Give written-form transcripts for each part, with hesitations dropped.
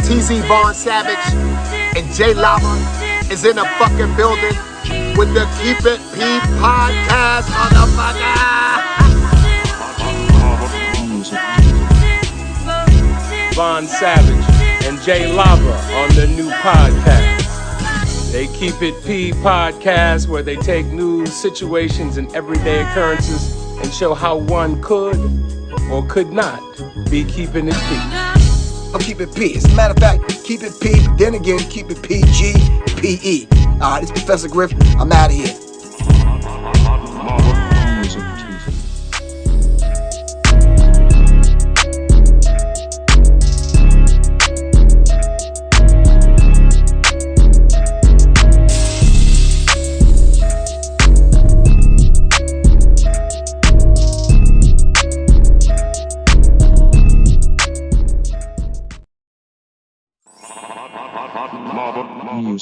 TZ Vaughn Savage and J Lava is in a fucking building with the Keep It P podcast, motherfucker. Vaughn Savage and J Lava on the new podcast. They Keep It P podcast, where they take news, situations, and everyday occurrences and show how one could or could not be keeping it P. I'm Keep It P. As a matter of fact, Keep It P, but then again, Keep It PG, PE. This is Professor Griff. I'm out of here.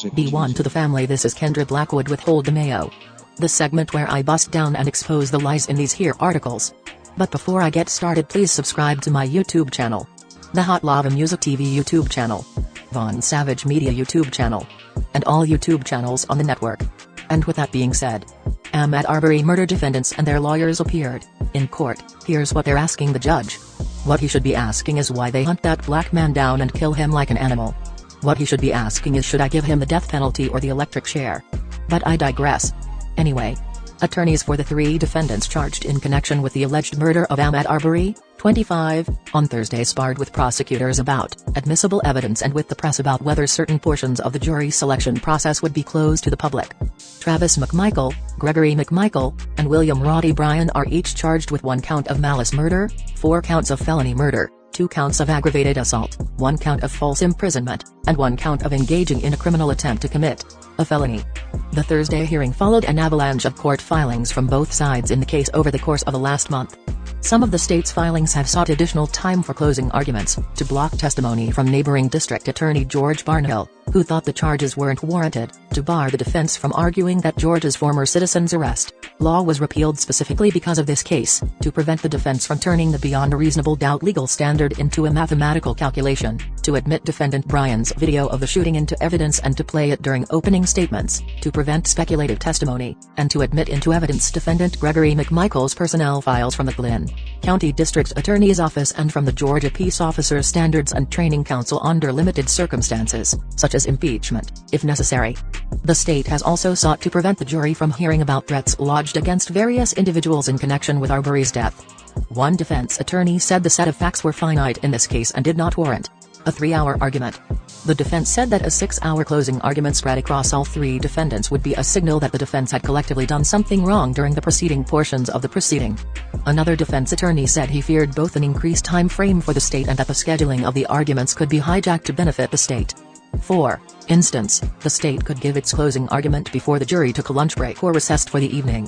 B1 to the family. This is Kendra Blackwood with Hold the Mayo, the segment where I bust down and expose the lies in these here articles. But before I get started, please subscribe to my YouTube channel, the Hot Lava Music TV YouTube channel, Vaughn Savage Media YouTube channel, and all YouTube channels on the network. And with that being said, Ahmaud Arbery murder defendants and their lawyers appeared in court. Here's what they're asking the judge. What he should be asking is why they hunt that black man down and kill him like an animal. What he should be asking is, should I give him the death penalty or the electric chair? But I digress. Anyway, attorneys for the three defendants charged in connection with the alleged murder of Ahmaud Arbery, 25, on Thursday sparred with prosecutors about admissible evidence and with the press about whether certain portions of the jury selection process would be closed to the public. Travis McMichael, Gregory McMichael, and William Roddy Bryan are each charged with 1 count of malice murder, 4 counts of felony murder, 2 counts of aggravated assault, 1 count of false imprisonment, and 1 count of engaging in a criminal attempt to commit a felony. The Thursday hearing followed an avalanche of court filings from both sides in the case over the course of the last month. Some of the state's filings have sought additional time for closing arguments, to block testimony from neighboring District Attorney George Barnhill, who thought the charges weren't warranted, to bar the defense from arguing that George's former citizen's arrest law was repealed specifically because of this case, to prevent the defense from turning the beyond a reasonable doubt legal standard into a mathematical calculation, to admit defendant Bryan's video of the shooting into evidence and to play it during opening statements, to prevent speculative testimony, and to admit into evidence defendant Gregory McMichael's personnel files from the Glynn County District Attorney's Office and from the Georgia Peace Officers Standards and Training Council under limited circumstances, such as impeachment, if necessary. The state has also sought to prevent the jury from hearing about threats lodged against various individuals in connection with Arbery's death. One defense attorney said the set of facts were finite in this case and did not warrant a 3-hour argument. The defense said that a 6-hour closing argument spread across all 3 defendants would be a signal that the defense had collectively done something wrong during the preceding portions of the proceeding. Another defense attorney said he feared both an increased time frame for the state and that the scheduling of the arguments could be hijacked to benefit the state. For instance, the state could give its closing argument before the jury took a lunch break or recessed for the evening.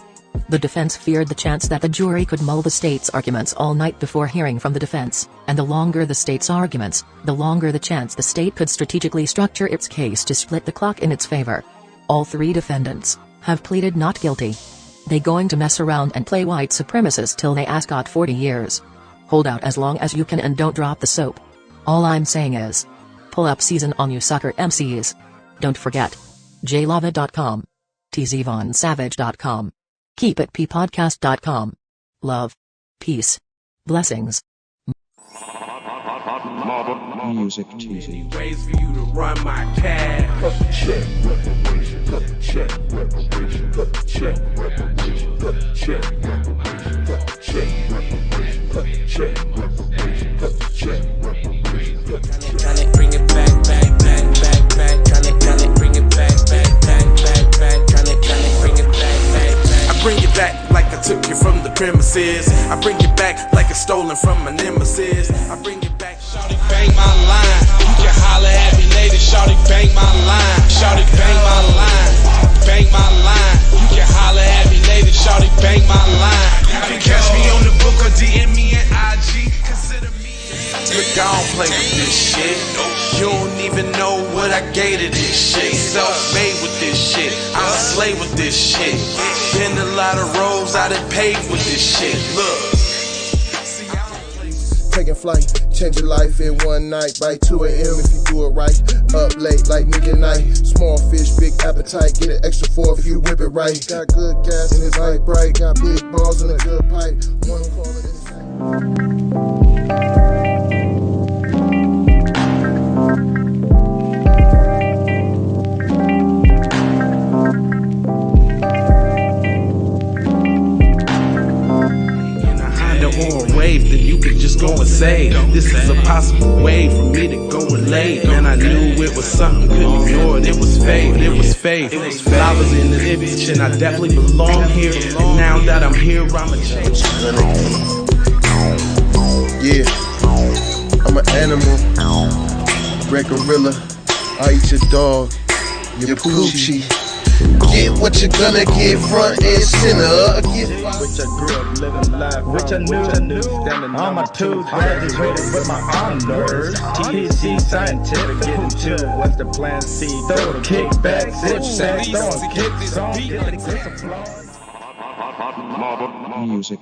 The defense feared the chance that the jury could mull the state's arguments all night before hearing from the defense, and the longer the state's arguments, the longer the chance the state could strategically structure its case to split the clock in its favor. All 3 defendants have pleaded not guilty. They going to mess around and play white supremacist till they ask got 40 years. Hold out as long as you can and don't drop the soap. All I'm saying is, pull up season on you sucker MCs. Don't forget, jlava.com, tzvaughnsavage.com, keepitppodcast.com. Love, peace, blessings. Music TV. Ways for you to run my cash. Check reparation. Check reparation. Check reparation. Check reparation. Check reparation. Check reparation. Check reparation. Tryna bring it back. Tryna bring it back. Tryna bring it back. I bring it back like I took you from the premises. I bring it back like it's stolen from my nemesis. I bring it back. Shawty bang my line. You can holler at me later. Shawty bang my line. Shawty bang my line. Bang my line. You can holler at me later. Shawty bang my line. You can catch me on the book or DM me at IG. Consider me. Look, I don't play with this shit. You don't even know what I gave to this shit. Self-made with this shit. I'm a slave with this shit. Been a lot of roads I done paved with this shit. Look. taking flight. Change your life in one night. By 2 a.m. if you do it right. Up late like midnight. Small fish, big appetite. Get an extra 4 if you whip it right. Got good gas and it's light bright. Got big balls and a good pipe. One call it or a wave, then you could just go and say, this is a possible way for me to go relate. And I knew it was something, couldn't ignore it. It was faith, it was faith. I was in this bitch and I definitely belong here. And now that I'm here, I'ma change. Yeah, I'm an animal, red gorilla. I eat your dog, your poochie. Get what you're gonna get, front and center. Which I grew up living life, which I knew. Standing on my toes, graduated with my honors. TPC scientific, getting to what's the plan? C, throw the kickback, sit back, throwing kicks on, get the applause. Music